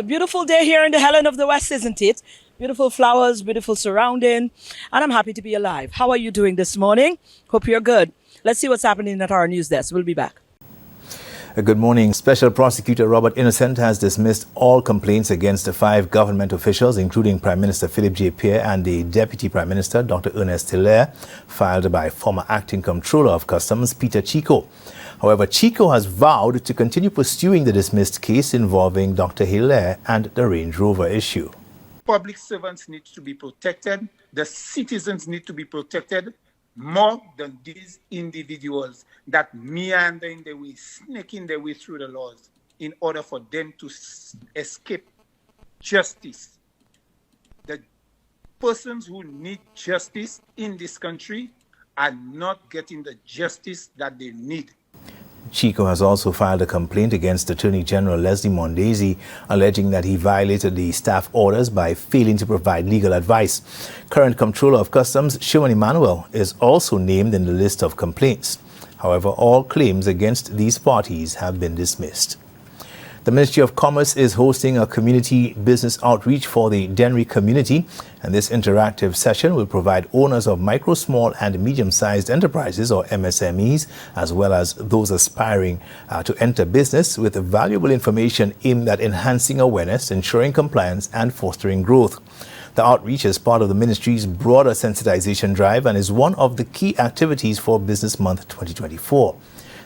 a beautiful day here in the Helen of the West, isn't it? Beautiful flowers, beautiful surrounding, and I'm happy to be alive. How are you doing this morning? Hope you're good. Let's see what's happening at our news desk. We'll be back. Good morning. Special Prosecutor Robert Innocent has dismissed all complaints against the 5 government officials, including Prime Minister Philip J. Pierre and the Deputy Prime Minister, Dr. Ernest Hilaire, filed by former Acting Comptroller of Customs, Peter Chico. However, Chico has vowed to continue pursuing the dismissed case involving Dr. Hilaire and the Range Rover issue. Public servants need to be protected. The citizens need to be protected more than these individuals that meander in their way, snaking their way through the laws in order for them to escape justice. The persons who need justice in this country are not getting the justice that they need. Chico has also filed a complaint against Attorney General Leslie Mondesi, alleging that he violated the staff orders by failing to provide legal advice. Current Comptroller of Customs, Sherman Emmanuel, is also named in the list of complaints. However, all claims against these parties have been dismissed. The Ministry of Commerce is hosting a community business outreach for the Dennery community, and this interactive session will provide owners of micro, small and medium-sized enterprises, or MSMEs, as well as those aspiring to enter business with valuable information aimed at enhancing awareness, ensuring compliance and fostering growth. The outreach is part of the ministry's broader sensitization drive and is one of the key activities for Business Month 2024.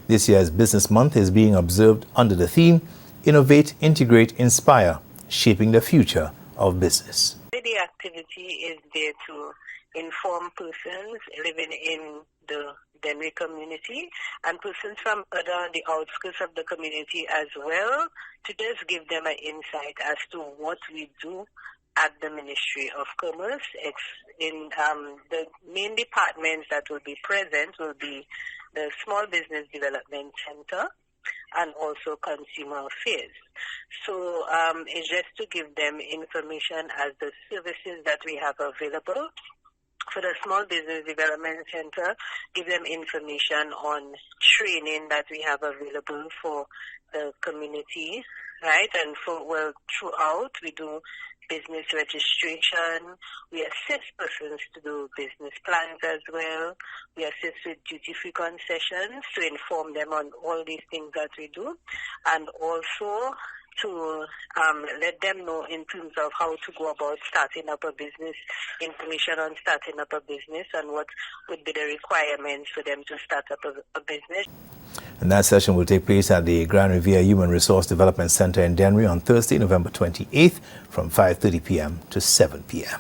This year's Business Month is being observed under the theme Innovate, Integrate, Inspire, Shaping the Future of Business. The activity is there to inform persons living in the Dennery community and persons from the outskirts of the community as well, to just give them an insight as to what we do at the Ministry of Commerce. In the main departments that will be present will be the Small Business Development Center and also Consumer Affairs. So it's just to give them information as the services that we have available. For the Small Business Development Center, give them information on training that we have available for the community, right? And throughout we do business registration. We assist persons to do business plans as well. We assist with duty-free concessions to inform them on all these things that we do, and also to let them know in terms of how to go about starting up a business, information on starting up a business and what would be the requirements for them to start up a business. And that session will take place at the Grand Riviera Human Resource Development Center in Dennery on Thursday, November 28th from 5:30 p.m. to 7 p.m.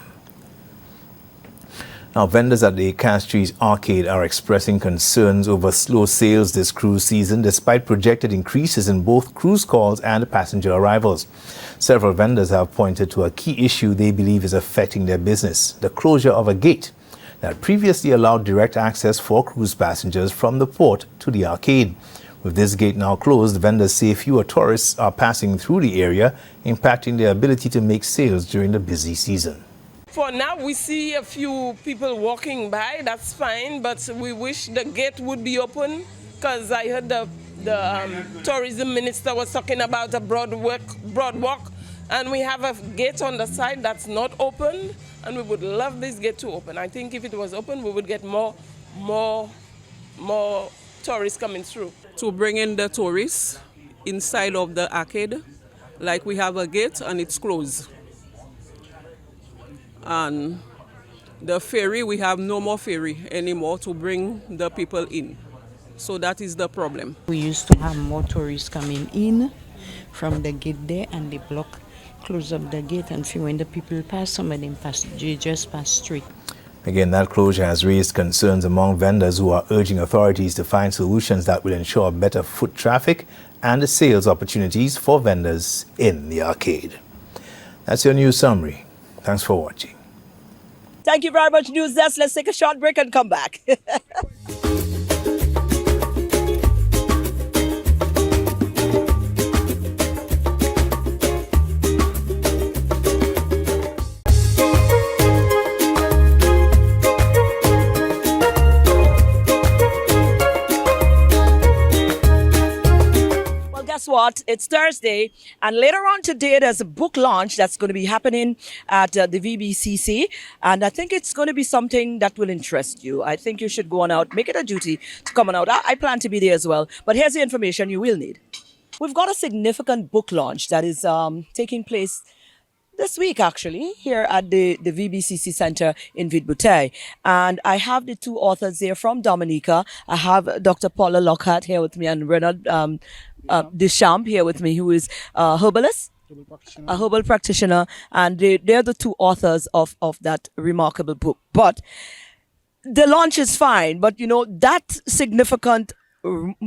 Now, vendors at the Castries Arcade are expressing concerns over slow sales this cruise season, despite projected increases in both cruise calls and passenger arrivals. Several vendors have pointed to a key issue they believe is affecting their business: the closure of a gate that previously allowed direct access for cruise passengers from the port to the arcade. With this gate now closed, vendors say fewer tourists are passing through the area, impacting their ability to make sales during the busy season. For now, we see a few people walking by, that's fine, but we wish the gate would be open, because I heard the tourism minister was talking about a broad walk, and we have a gate on the side that's not open, and we would love this gate to open. I think if it was open, we would get more tourists coming through. To bring in the tourists inside of the arcade, like we have a gate and it's closed. And the ferry, we have no more ferry anymore to bring the people in. So that is the problem. We used to have more tourists coming in from the gate there, and they close up the gate, and when the people pass, some of them just pass straight. Again, that closure has raised concerns among vendors who are urging authorities to find solutions that will ensure better foot traffic and sales opportunities for vendors in the arcade. That's your news summary. Thanks for watching. Thank you very much, News Desk. Let's take a short break and come back. guess what? It's Thursday, and later on today, there's a book launch that's going to be happening at the VBCC, and I think it's going to be something that will interest you. I think you should go on out, make it a duty to come on out. I plan to be there as well, but here's the information you will need. We've got a significant book launch that is taking place this week, actually, here at the VBCC Center in Vidbouteille. And I have the two authors there from Dominica. I have Dr. Paula Lockhart here with me and Renard Deschamps here with me, who is a herbalist, a herbal practitioner. And they're the two authors of that remarkable book. But the launch is fine, but that significant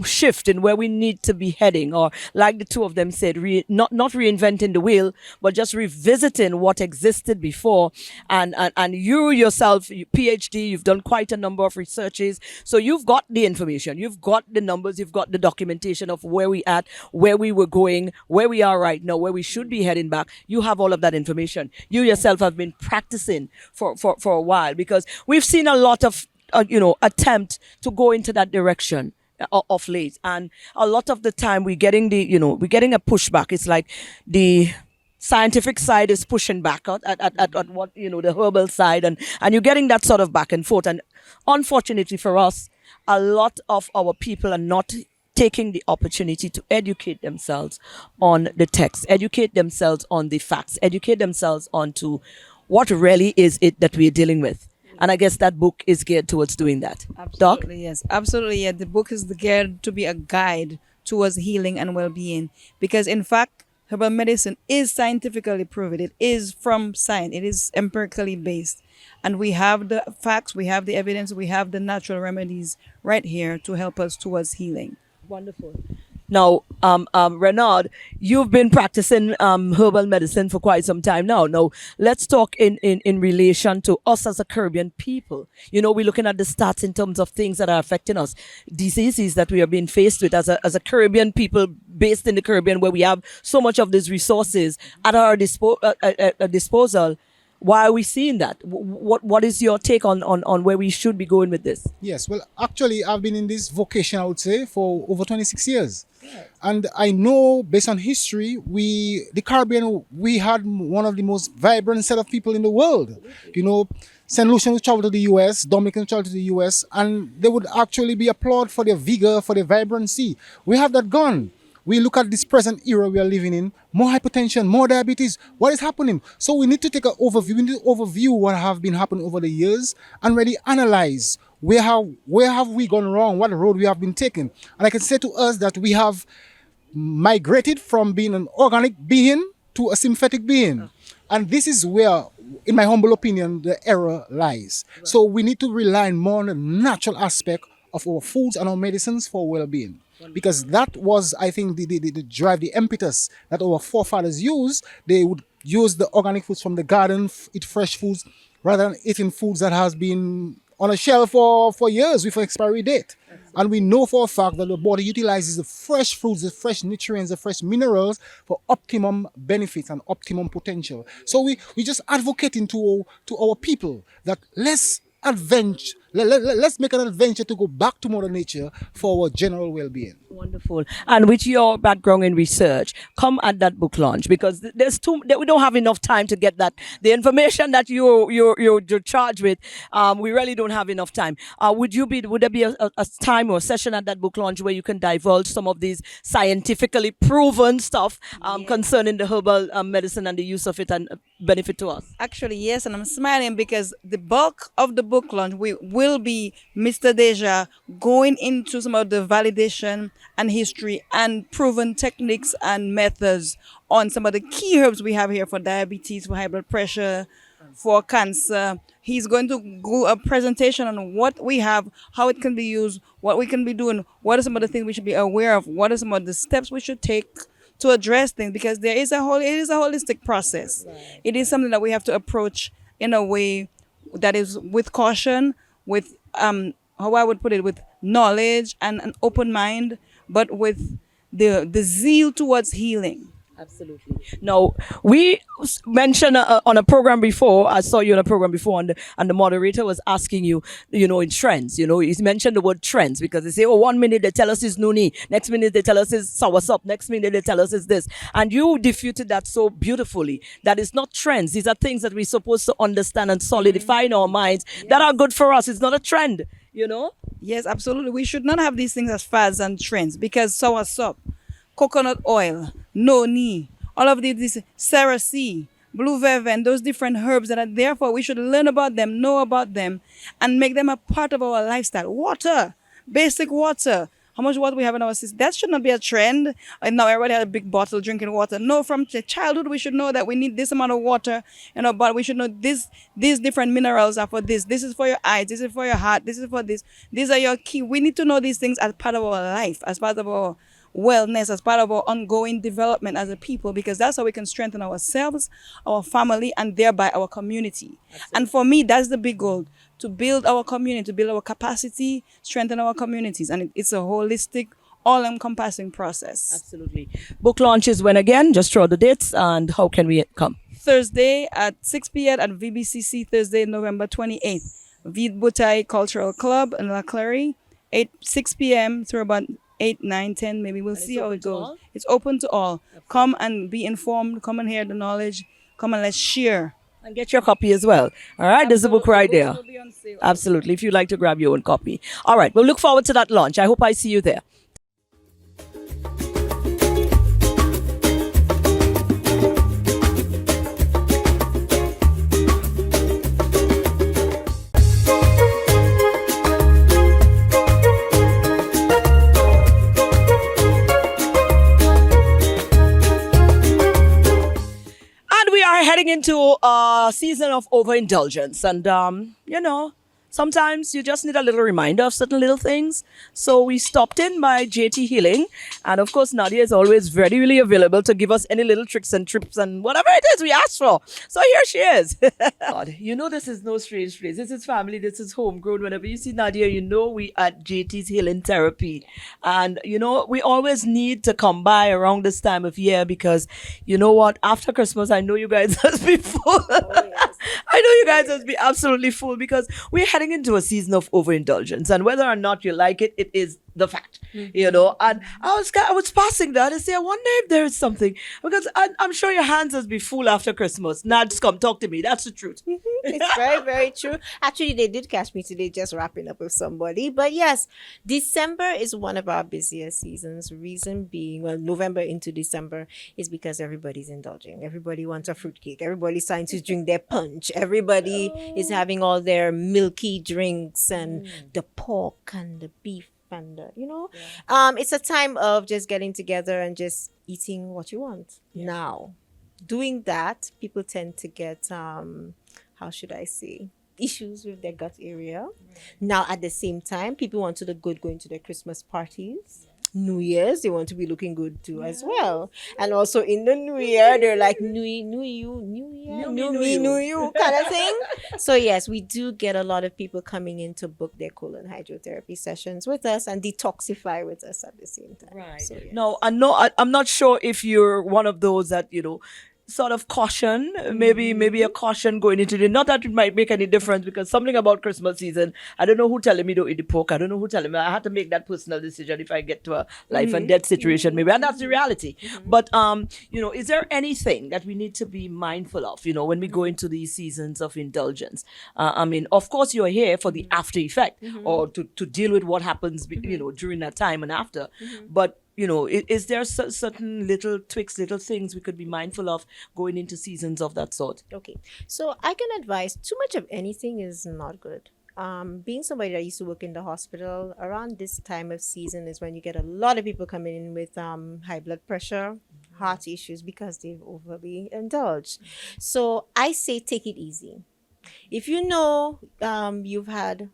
shift in where we need to be heading, or like the two of them said, not reinventing the wheel, but just revisiting what existed before. And you yourself, PhD, you've done quite a number of researches, so you've got the information, you've got the numbers, you've got the documentation of where we at, where we were going, where we are right now, where we should be heading back. You have all of that information. You yourself have been practicing for a while, because we've seen a lot of attempt to go into that direction of late, and a lot of the time we're getting a pushback. It's like the scientific side is pushing back at what the herbal side, and you're getting that sort of back and forth. And unfortunately for us, a lot of our people are not taking the opportunity to educate themselves on the text, educate themselves on the facts, educate themselves onto what really is it that we're dealing with. And I guess that book is geared towards doing that. Doc? Absolutely, yes. Absolutely, yeah. The book is geared to be a guide towards healing and well-being. Because, in fact, herbal medicine is scientifically proven. It is from science. It is empirically based. And we have the facts, we have the evidence, we have the natural remedies right here to help us towards healing. Wonderful. Now, Renard, you've been practicing herbal medicine for quite some time now. Now, let's talk in relation to us as a Caribbean people. We're looking at the stats in terms of things that are affecting us, diseases that we are being faced with as a Caribbean people based in the Caribbean, where we have so much of these resources at our disposal. Why are we seeing that? What is your take on where we should be going with this? Yes, well, actually, I've been in this vocation, I would say, for over 26 years. Yes. And I know, based on history, the Caribbean, we had one of the most vibrant set of people in the world. St. Lucian would travel to the US, Dominican would travel to the US, and they would actually be applauded for their vigor, for their vibrancy. We have that gone. We look at this present era we are living in, more hypertension, more diabetes. What is happening? So we need to take an overview. We need to overview what have been happening over the years and really analyze where have we gone wrong, what road we have been taking. And I can say to us that we have migrated from being an organic being to a synthetic being. And this is where, in my humble opinion, the error lies. Right. So we need to rely more on the natural aspect of our foods and our medicines for well-being. Because that was, I think, the drive, the impetus that our forefathers used. They would use the organic foods from the garden, eat fresh foods, rather than eating foods that has been on a shelf for years with an expiry date. And we know for a fact that the body utilizes the fresh fruits, the fresh nutrients, the fresh minerals for optimum benefits and optimum potential. So we just advocating to our people that let's make an adventure to go back to Mother Nature for our general well-being. Wonderful. And with your background in research, come at that book launch, because we don't have enough time to get that. The information that you're charged with, we really don't have enough time. Would there be a time or a session at that book launch where you can divulge some of these scientifically proven stuff concerning the herbal medicine and the use of it and benefit to us? Actually, yes, and I'm smiling because the bulk of the book launch will be Mr. Deja going into some of the validation and history and proven techniques and methods on some of the key herbs we have here for diabetes, for high blood pressure, for cancer. He's going to do a presentation on what we have, how it can be used, what we can be doing, what are some of the things we should be aware of, what are some of the steps we should take to address things, because it is a holistic process. Right. It is something that we have to approach in a way that is with caution, with how I would put it, with knowledge and an open mind, but with the zeal towards healing. Absolutely. Now, mentioned on a program before. I saw you on a program before, and the moderator was asking you, in trends. He mentioned the word trends because they say, oh, 1 minute they tell us it's Nuni, next minute they tell us it's Sawasop, next minute they tell us it's this. And you diffused that so beautifully that it's not trends. These are things that we're supposed to understand and solidify in our minds that are good for us. It's not a trend, Yes, absolutely. We should not have these things as fads and trends because sour soup, coconut oil, noni, all of these cerasee, blue vervein, those different herbs that are there for, we should learn about them, know about them, and make them a part of our lifestyle. Water, basic water. How much water we have in our system? That should not be a trend. And now everybody has a big bottle drinking water. No, from childhood we should know that we need this amount of water in our body. We should know these different minerals are for this. This is for your eyes. This is for your heart. This is for this. These are your key. We need to know these things as part of our life, as part of our wellness, as part of our ongoing development as a people, because that's how we can strengthen ourselves, our family, and thereby our community. And for me, that's the big goal, to build our community, to build our capacity, strengthen our communities. And it's a holistic, all-encompassing process. Absolutely. Book launch is when again? Just throw the dates and how can we come? Thursday at 6 p.m. at VBCC, Thursday, November 28th. Vid Butai Cultural Club in La Clary, 6 p.m. through about 8, 9, 10, maybe. We'll see how it goes. It's open to all. Come and be informed. Come and hear the knowledge. Come and let's share. And get your copy as well. All right, there's the book right there. Absolutely, if you'd like to grab your own copy. All right, we'll look forward to that launch. I hope I see you there. Heading into a season of overindulgence, and sometimes you just need a little reminder of certain little things. So we stopped in by JT Healing, and of course Nadia is always readily available to give us any little tricks and trips and whatever it is we ask for. So here she is. God, this is no strange place. This is family. This is homegrown. Whenever you see Nadia, we at JT's Healing Therapy, and we always need to come by around this time of year because you know what? After Christmas, I know you guys must be full. Oh, yes. I know you guys must be absolutely full because we're heading into a season of overindulgence, and whether or not you like it, it is the fact, And I was passing that and say, I wonder if there is something, because I'm sure your hands must be full after Christmas. Now just come talk to me. That's the truth. It's very, very true. Actually, they did catch me today just wrapping up with somebody. But yes, December is one of our busiest seasons. Reason being, well, November into December is because everybody's indulging. Everybody wants a fruitcake. Everybody's trying to drink their punch. Everybody is having all their milky drinks and the pork and the beef. And it's a time of just getting together and just eating what you want. Now, doing that, people tend to get how should I say, issues with their gut area. Now, at the same time, people want to look good going to their Christmas parties. New Year's, they want to be looking good too as well. And also in the New Year, they're like new year, new you kind of thing. So yes, we do get a lot of people coming in to book their colon hydrotherapy sessions with us and detoxify with us at the same time. Right. So, yes. No, I'm not sure if you're one of those that, sort of caution, maybe a caution going into it. Not that it might make any difference, because something about Christmas season, I don't know who telling me to eat the pork. I don't know who telling me. I had to make that personal decision if I get to a life and death situation, maybe, and that's the reality. But is there anything that we need to be mindful of, when we go into these seasons of indulgence? Of course, you're here for the after effect, or to deal with what happens, during that time and after. But is there certain little tweaks, little things we could be mindful of going into seasons of that sort? Okay, so I can advise too much of anything is not good. Being somebody that used to work in the hospital, around this time of season is when you get a lot of people coming in with high blood pressure, heart issues, because they've overly indulged. So I say take it easy. If you've had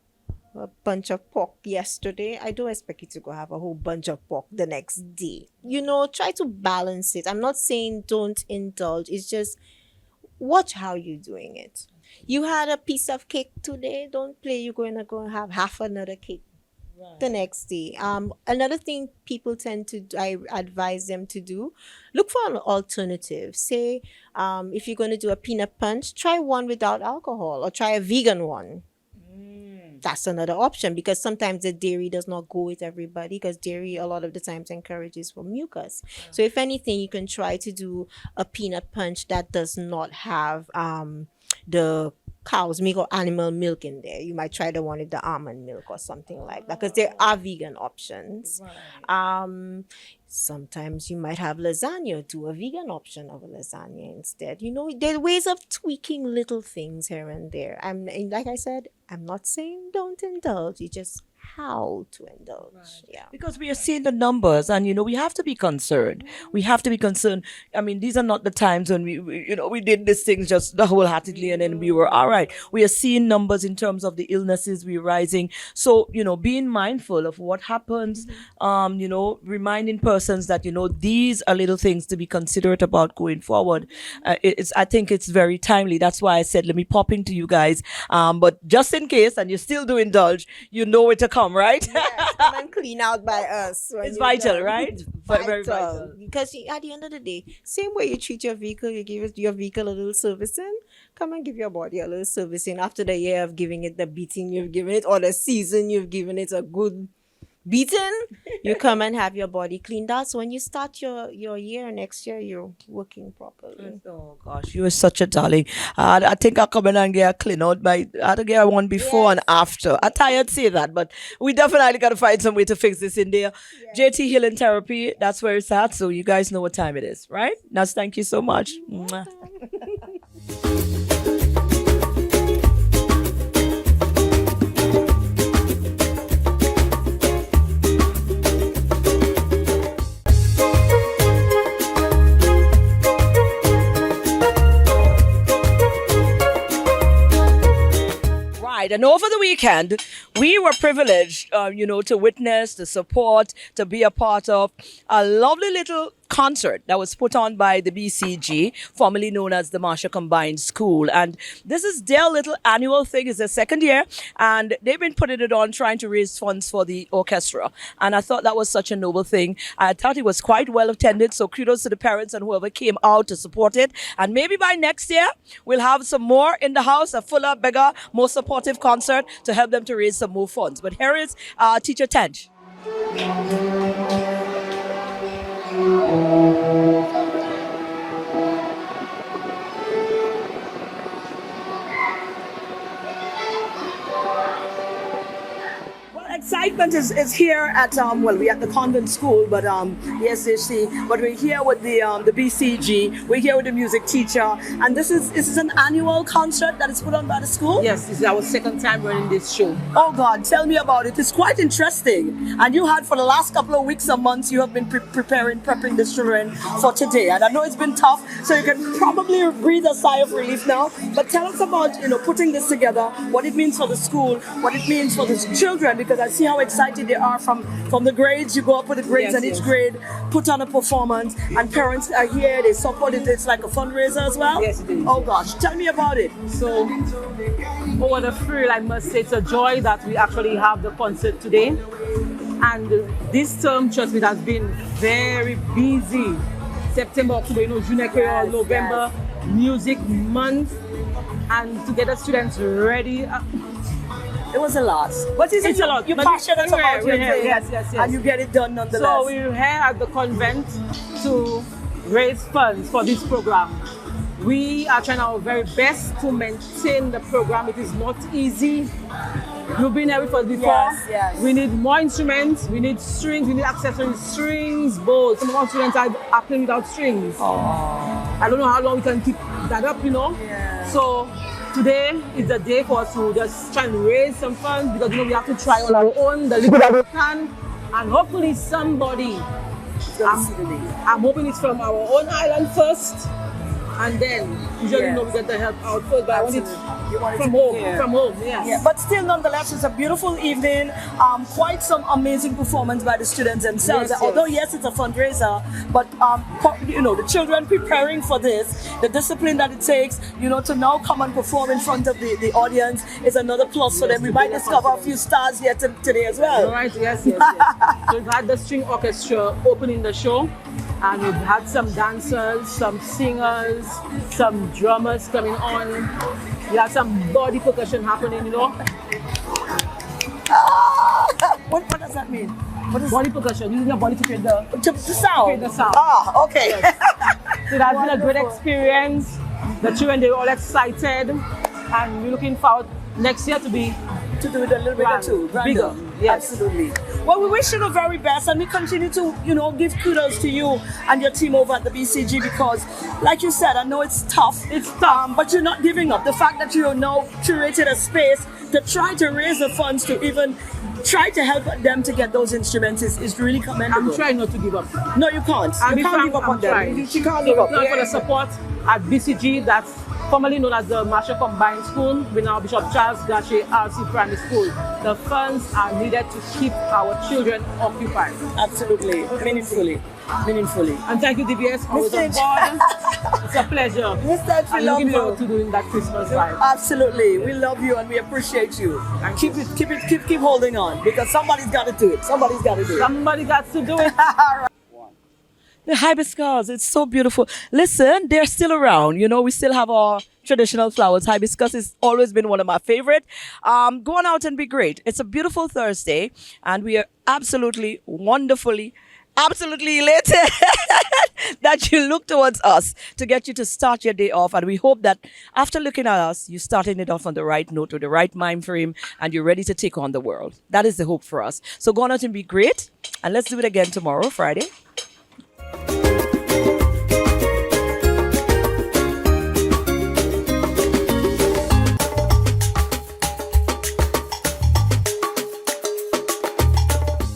a bunch of pork yesterday, I don't expect you to go have a whole bunch of pork the next day. Try to balance it. I'm not saying don't indulge. It's just watch how you're doing it. You had a piece of cake today. Don't play. You're going to go and have half another cake the next day. Another thing people tend to, I advise them to do, look for an alternative. Say, if you're going to do a peanut punch, try one without alcohol or try a vegan one. That's another option because sometimes the dairy does not go with everybody because dairy a lot of the times encourages for mucus. So if anything, you can try to do a peanut punch that does not have the cow's milk or animal milk in there. You might try the one with the almond milk or something like that because there are vegan options. Sometimes you might have lasagna. Do a vegan option of a lasagna instead. You know, there are ways of tweaking little things here and there. And like I said, I'm not saying don't indulge. You just how to indulge. Yeah. Because we are seeing the numbers, and we have to be concerned. We have to be concerned. I mean, these are not the times when we did these things just the wholeheartedly and then we were all right. We are seeing numbers in terms of the illnesses we're rising. So, being mindful of what happens, reminding persons that, these are little things to be considerate about going forward. I think it's very timely. That's why I said, let me pop into you guys. But just in case, and you still do indulge, you know where to come, right? Yes, come and clean out by us. It's vital, right? Very vital. Because at the end of the day, same way you treat your vehicle, you give your vehicle a little servicing, come and give your body a little servicing. After the year of giving it the beating you've given it, or the season you've given it a good beating, you come and have your body cleaned out. So when you start your year next year, you're working properly. Oh gosh, you are such a darling. I think I'll come in and get a clean out I get one before and after. I tired say that, but we definitely got to find some way to fix this in there. JT Healing Therapy, that's where it's at. So you guys know what time it is, right? Nas, thank you so much. Mwah. And over the weekend, we were privileged, to witness, to support, to be a part of a lovely little concert that was put on by the BCG, formerly known as the Marshall Combined School. And this is their little annual thing. It's their second year, and they've been putting it on, trying to raise funds for the orchestra. And I thought that was such a noble thing. I thought it was quite well attended. So kudos to the parents and whoever came out to support it. And maybe by next year, we'll have some more in the house, a fuller, bigger, more supportive concert to help them to raise some more funds. But here is Teacher Tench. Excitement is here at we're at the convent school, but yes, but we're here with the BCG. We're here with the music teacher, and this is an annual concert that is put on by the school. Yes, this is our second time running this show. Oh God, tell me about it. It's quite interesting. And you had for the last couple of weeks or months, you have been prepping the children for today, and I know it's been tough, so you can probably breathe a sigh of relief now. But tell us about putting this together, what it means for the school, what it means for the children, because I see how excited they are from the grades. You go up with the grades, and each grade put on a performance, and parents are here, they support it. It's like a fundraiser as well. Yes, it is. Oh gosh, tell me about it. So, what a thrill, I must say. It's a joy that we actually have the concert today. And this term, trust me, has been very busy. September, October, June, Creole, November, music month, and to get the students ready. It was a lot. But it's a lot. You're passionate about your thing, yes. And you get it done nonetheless. So we're here at the convent to raise funds for this program. We are trying our very best to maintain the program. It is not easy. You've been here with us before. Yes. We need more instruments, we need strings, we need accessories, strings, bows. Some of our instruments are playing without strings. I don't know how long we can keep that up, Yeah. So today is the day for us to just try and raise some funds because we have to try on our own, the little that we can, and hopefully somebody. I'm hoping it's from our own island first, and then usually we get the help out first. But I want it You want it From to home, be here. from home, yes. Yeah, but still, nonetheless, it's a beautiful evening. Quite some amazing performance by the students themselves. Yes, Although, yes. yes, it's a fundraiser, but the children preparing for this, the discipline that it takes, to now come and perform in front of the audience is another plus for them. We might discover a few stars here today as well. All right, yes. So we've had the string orchestra opening the show, and we've had some dancers, some singers, some drummers coming on. We had some body percussion happening, What does that mean? What is Body percussion, using your body to create the sound? create the sound. Ah, okay. Yes. So that's been a great Wonderful. experience. The children, they're all excited, and we're looking forward next year to be To do it a little bit Grand, too. bigger. Yes. Absolutely. Well, we wish you the very best, and we continue to, give kudos to you and your team over at the BCG because, like you said, I know it's tough. It's tough. But you're not giving up. The fact that you now curated a space to try to raise the funds to even try to help them to get those instruments is really commendable. I'm trying not to give up. No, you can't. And You can't give up on them. trying. You can't So give up. we're for the support at BCG, that's formerly known as the Marshall Combined School, with now Bishop Charles Gachet RC Primary School. The funds are needed to keep our children occupied. Absolutely. Meaningfully. And thank you, DBS, always on board. It's a pleasure. Mr. We I'm love looking you. forward to doing that Christmas vibe. Absolutely. We love you and we appreciate you. Keep holding on because somebody's got to do it. Somebody's got to do it. Somebody got to do it. The hibiscus, it's so beautiful. Listen, they're still around. We still have our traditional flowers. Hibiscus has always been one of my favorite. Go on out and be great. It's a beautiful Thursday, and we are absolutely, wonderfully, absolutely elated that you look towards us to get you to start your day off. And we hope that after looking at us, you're starting it off on the right note with the right mind frame, and you're ready to take on the world. That is the hope for us. So go on out and be great, and let's do it again tomorrow, Friday.